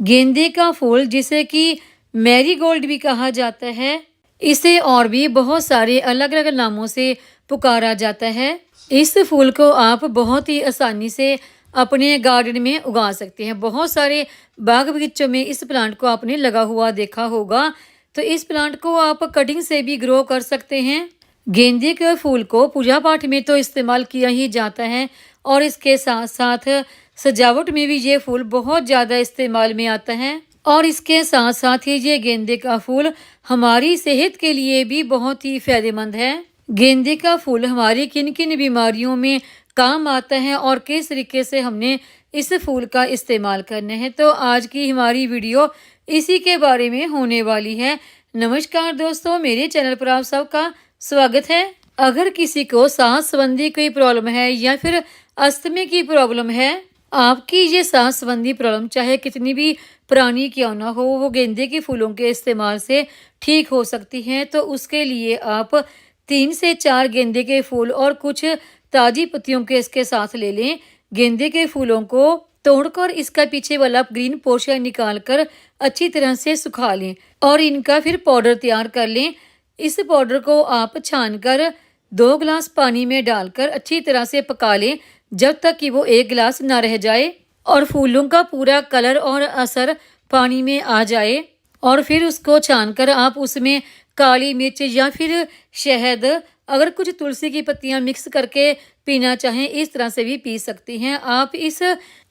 गेंदे का फूल जिसे कि मैरीगोल्ड भी कहा जाता है, इसे और भी बहुत सारे अलग अलग नामों से पुकारा जाता है। इस फूल को आप बहुत ही आसानी से अपने गार्डन में उगा सकते हैं। बहुत सारे बाग बगीचों में इस प्लांट को आपने लगा हुआ देखा होगा। तो इस प्लांट को आप कटिंग से भी ग्रो कर सकते हैं। गेंदे के फूल को पूजा पाठ में तो इस्तेमाल किया ही जाता है और इसके साथ साथ सजावट में भी ये फूल बहुत ज़्यादा इस्तेमाल में आता है। और इसके साथ साथ ही ये गेंदे का फूल हमारी सेहत के लिए भी बहुत ही फायदेमंद है। गेंदे का फूल हमारी किन किन बीमारियों में काम आता है और किस तरीके से हमने इस फूल का इस्तेमाल करना है, तो आज की हमारी वीडियो इसी के बारे में होने वाली है। नमस्कार दोस्तों, मेरे चैनल पर आप सबका स्वागत है। अगर किसी को सांस संबंधी कोई प्रॉब्लम है या फिर अस्थमा की प्रॉब्लम है, आपकी ये सांस संबंधी प्रॉब्लम चाहे कितनी भी पुरानी क्यों ना हो, वो गेंदे के फूलों के इस्तेमाल से ठीक हो सकती है। तो उसके लिए आप 3 से 4 गेंदे के फूल और कुछ ताजी पत्तियों के इसके साथ ले लें। गेंदे के फूलों को तोड़कर इसका पीछे वाला ग्रीन पोर्शन निकाल कर अच्छी तरह से सुखा लें और इनका फिर पाउडर तैयार कर लें। इस पाउडर को आप छानकर 2 गिलास पानी में डालकर अच्छी तरह से पका लें जब तक कि वो 1 गिलास ना रह जाए और फूलों का पूरा कलर और असर पानी में आ जाए। और फिर उसको छानकर आप उसमें काली मिर्च या फिर शहद, अगर कुछ तुलसी की पत्तियां मिक्स करके पीना चाहें, इस तरह से भी पी सकती हैं। आप इस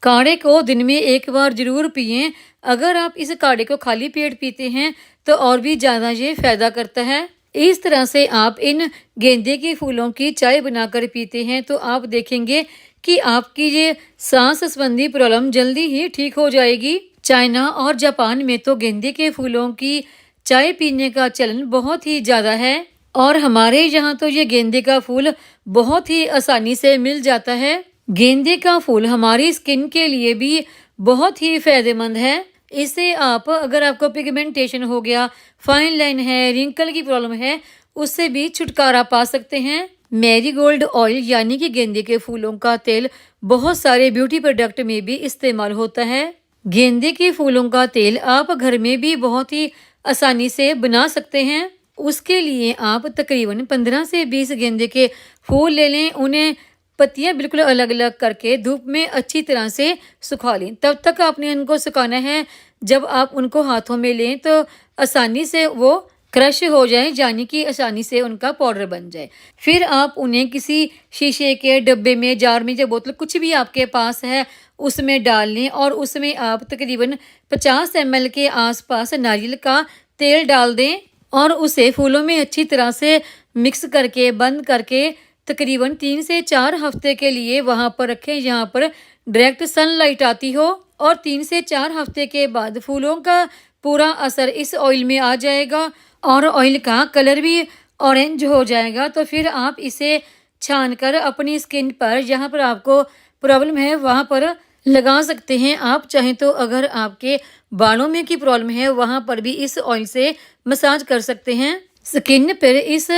काढ़े को दिन में 1 बार जरूर पिएं। अगर आप इस काढ़े को खाली पेट पीते हैं तो और भी ज़्यादा ये फायदा करता है। इस तरह से आप इन गेंदे के फूलों की चाय बनाकर पीते हैं तो आप देखेंगे कि आपकी ये सांस संबंधी प्रॉब्लम जल्दी ही ठीक हो जाएगी। चाइना और जापान में तो गेंदे के फूलों की चाय पीने का चलन बहुत ही ज़्यादा है और हमारे यहाँ तो ये गेंदे का फूल बहुत ही आसानी से मिल जाता है। गेंदे का फूल हमारी स्किन के लिए भी बहुत ही फायदेमंद है। इससे आप, अगर आपको पिगमेंटेशन हो गया, फाइन लाइन है, रिंकल की प्रॉब्लम है, उससे भी छुटकारा पा सकते हैं। मैरीगोल्ड ऑयल यानी कि गेंदे के फूलों का तेल बहुत सारे ब्यूटी प्रोडक्ट में भी इस्तेमाल होता है। गेंदे के फूलों का तेल आप घर में भी बहुत ही आसानी से बना सकते हैं। उसके लिए आप तकरीबन 15 से 20 गेंदे के फूल ले लें, उन्हें पत्तियां बिल्कुल अलग अलग करके धूप में अच्छी तरह से सुखा लें। तब तक आपने उनको सुखाना है जब आप उनको हाथों में लें तो आसानी से वो क्रश हो जाए, यानी कि आसानी से उनका पाउडर बन जाए। फिर आप उन्हें किसी शीशे के डब्बे में, जार में या बोतल, कुछ भी आपके पास है, उसमें डाल लें और उसमें आप तकरीबन 50 ml के आसपास नारियल का तेल डाल दें और उसे फूलों में अच्छी तरह से मिक्स करके बंद करके तकरीबन 3 से 4 हफ्ते के लिए वहाँ पर रखें जहाँ पर डायरेक्ट सनलाइट आती हो। और 3 से 4 हफ्ते के बाद फूलों का पूरा असर इस ऑयल में आ जाएगा और ऑयल का कलर भी ऑरेंज हो जाएगा। तो फिर आप इसे छानकर अपनी स्किन पर, जहाँ पर आपको प्रॉब्लम है, वहाँ पर लगा सकते हैं। आप चाहें तो अगर आपके बालों में की प्रॉब्लम है, वहाँ पर भी इस ऑयल से मसाज कर सकते हैं। स्किन पर इस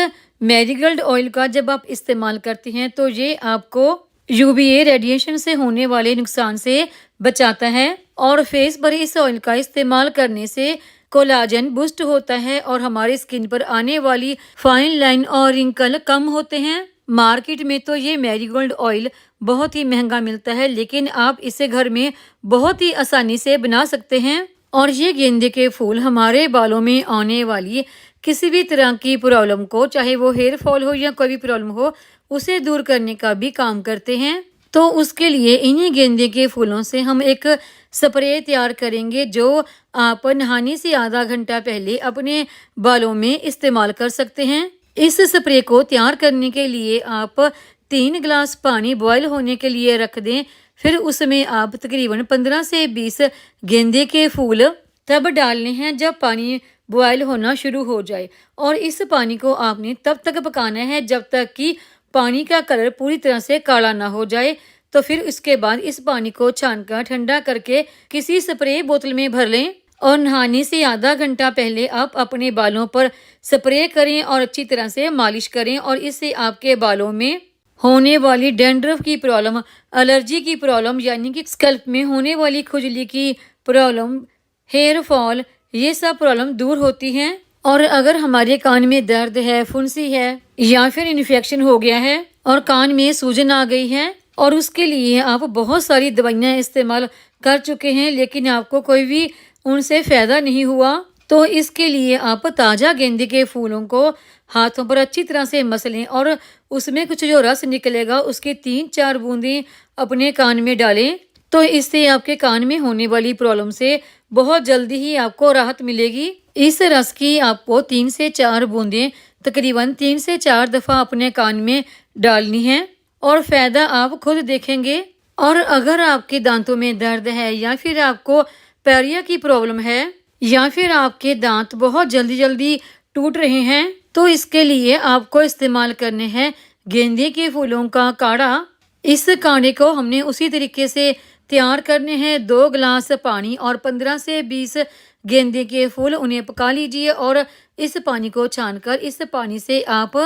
मैरीगोल्ड ऑयल का जब आप इस्तेमाल करते हैं तो ये आपको यूवीए रेडिएशन से होने वाले नुकसान से बचाता है और फेस पर इस ऑयल का इस्तेमाल करने से कोलाजन बूस्ट होता है और हमारे स्किन पर आने वाली फाइन लाइन और रिंकल कम होते हैं। मार्केट में तो ये मैरीगोल्ड ऑयल बहुत ही महंगा मिलता है, लेकिन आप इसे घर में बहुत ही आसानी से बना सकते हैं। और ये गेंदे के फूल हमारे बालों में आने वाली किसी भी तरह की प्रॉब्लम को, चाहे वो हेयर फॉल हो या कोई भी प्रॉब्लम हो, उसे दूर करने का भी काम करते हैं। तो उसके लिए इन्हीं गेंदे के फूलों से हम एक स्प्रे तैयार करेंगे जो आप नहाने से आधा घंटा पहले अपने बालों में इस्तेमाल कर सकते हैं। इस स्प्रे को तैयार करने के लिए आप 3 गिलास पानी बॉयल होने के लिए रख दें। फिर उसमें आप तकरीबन 15 से 20 गेंदे के फूल तब डालने हैं जब पानी बॉयल होना शुरू हो जाए और इस पानी को आपने तब तक पकाना है जब तक कि पानी का कलर पूरी तरह से काला ना हो जाए। तो फिर इसके बाद इस पानी को छानकर ठंडा करके किसी स्प्रे बोतल में भर लें और नहाने से आधा घंटा पहले आप अपने बालों पर स्प्रे करें और अच्छी तरह से मालिश करें और इससे आपके बालों में होने वाली डैंड्रफ की प्रॉब्लम, एलर्जी की प्रॉब्लम यानी कि स्कैल्प में होने वाली खुजली की प्रॉब्लम हेयर फॉल, ये सब प्रॉब्लम दूर होती हैं। और अगर हमारे कान में दर्द है, फुंसी है या फिर इन्फेक्शन हो गया है और कान में सूजन आ गई है और उसके लिए आप बहुत सारी दवाइयाँ इस्तेमाल कर चुके हैं लेकिन आपको कोई भी उनसे फ़ायदा नहीं हुआ, तो इसके लिए आप ताज़ा गेंदे के फूलों को हाथों पर अच्छी तरह से मस लें और उसमें कुछ जो रस निकलेगा उसकी 3-4 बूंदें अपने कान में डालें। तो इससे आपके कान में होने वाली प्रॉब्लम से बहुत जल्दी ही आपको राहत मिलेगी। इस रस की आपको 3 से 4 बूंदें तकरीबन 3 से 4 दफ़ा अपने कान में डालनी है और फ़ायदा आप खुद देखेंगे। और अगर आपके दांतों में दर्द है या फिर आपको पैरिया की प्रॉब्लम है या फिर आपके दांत बहुत जल्दी जल्दी टूट रहे हैं, तो इसके लिए आपको इस्तेमाल करने हैं गेंदे के फूलों का काढ़ा। इस काढ़े को हमने उसी तरीके से तैयार करने हैं। 2 गिलास पानी और 15 से 20 गेंदे के फूल, उन्हें पका लीजिए और इस पानी को छानकर इस पानी से आप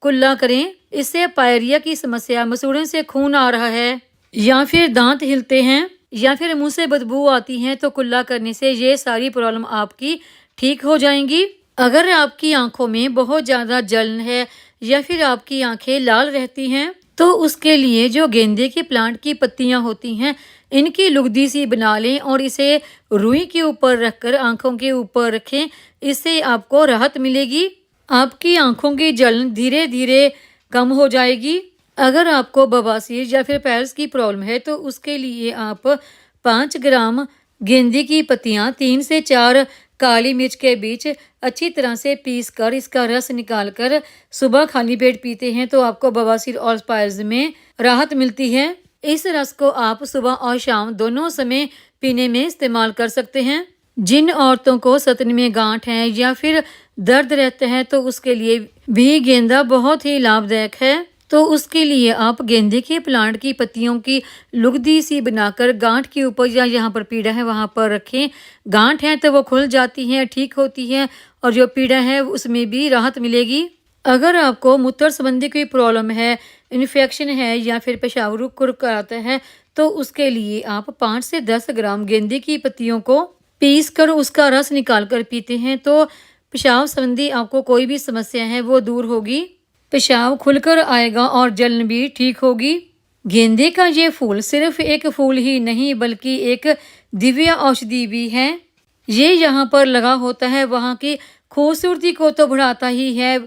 कुल्ला करें। इससे पायरिया की समस्या, मसूड़ों से खून आ रहा है या फिर दांत हिलते हैं या फिर मुंह से बदबू आती है, तो कुल्ला करने से ये सारी प्रॉब्लम आपकी ठीक हो जाएंगी। अगर आपकी आंखों में बहुत ज़्यादा जलन है या फिर आपकी आंखें लाल रहती हैं, तो उसके लिए जो गेंदे के प्लांट की पत्तियां होती हैं इनकी लुगदी सी बना लें और इसे रुई के ऊपर रखकर आंखों के ऊपर रखें। इससे आपको राहत मिलेगी, आपकी आंखों की जलन धीरे धीरे कम हो जाएगी। अगर आपको बवासीर या फिर पैल्स की प्रॉब्लम है, तो उसके लिए आप 5 ग्राम गेंदे की पत्तियां 3 से 4 काली मिर्च के बीच अच्छी तरह से पीस कर इसका रस निकाल कर सुबह खाली पेट पीते हैं, तो आपको बवासीर और पायल्स में राहत मिलती है। इस रस को आप सुबह और शाम दोनों समय पीने में इस्तेमाल कर सकते हैं। जिन औरतों को सतन में गांठ है या फिर दर्द रहता है, तो उसके लिए भी गेंदा बहुत ही लाभदायक है। तो उसके लिए आप गेंदे के प्लांट की पत्तियों की लुगदी सी बनाकर गांठ के ऊपर या जहाँ पर पीड़ा है वहाँ पर रखें। गांठ है तो वो खुल जाती है, ठीक होती है और जो पीड़ा है उसमें भी राहत मिलेगी। अगर आपको मूत्र संबंधी कोई प्रॉब्लम है, इन्फेक्शन है या फिर पेशाब रुक रुक आता है, तो उसके लिए आप 5 से 10 ग्राम गेंदे की पत्तियों को पीस कर उसका रस निकाल कर पीते हैं, तो पेशाब संबंधी आपको कोई भी समस्या है वो दूर होगी, पेशाब खुलकर आएगा और जलन भी ठीक होगी। गेंदे का ये फूल सिर्फ एक फूल ही नहीं बल्कि एक दिव्य औषधि भी है। ये यहाँ पर लगा होता है वहाँ की खूबसूरती को तो बढ़ाता ही है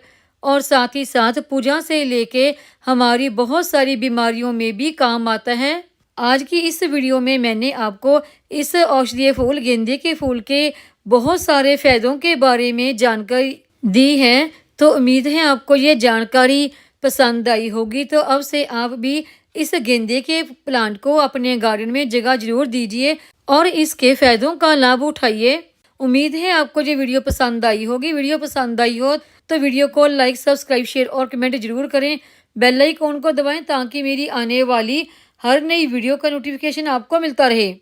और साथ ही साथ पूजा से लेके हमारी बहुत सारी बीमारियों में भी काम आता है। आज की इस वीडियो में मैंने आपको इस औषधीय फूल गेंदे के फूल के बहुत सारे फायदों के बारे में जानकारी दी है, तो उम्मीद है आपको ये जानकारी पसंद आई होगी। तो अब से आप भी इस गेंदे के प्लांट को अपने गार्डन में जगह जरूर दीजिए और इसके फायदों का लाभ उठाइए। उम्मीद है आपको ये वीडियो पसंद आई होगी। वीडियो पसंद आई हो तो वीडियो को लाइक, सब्सक्राइब, शेयर और कमेंट जरूर करें। बेल आइकॉन को दबाएं ताकि मेरी आने वाली हर नई वीडियो का नोटिफिकेशन आपको मिलता रहे।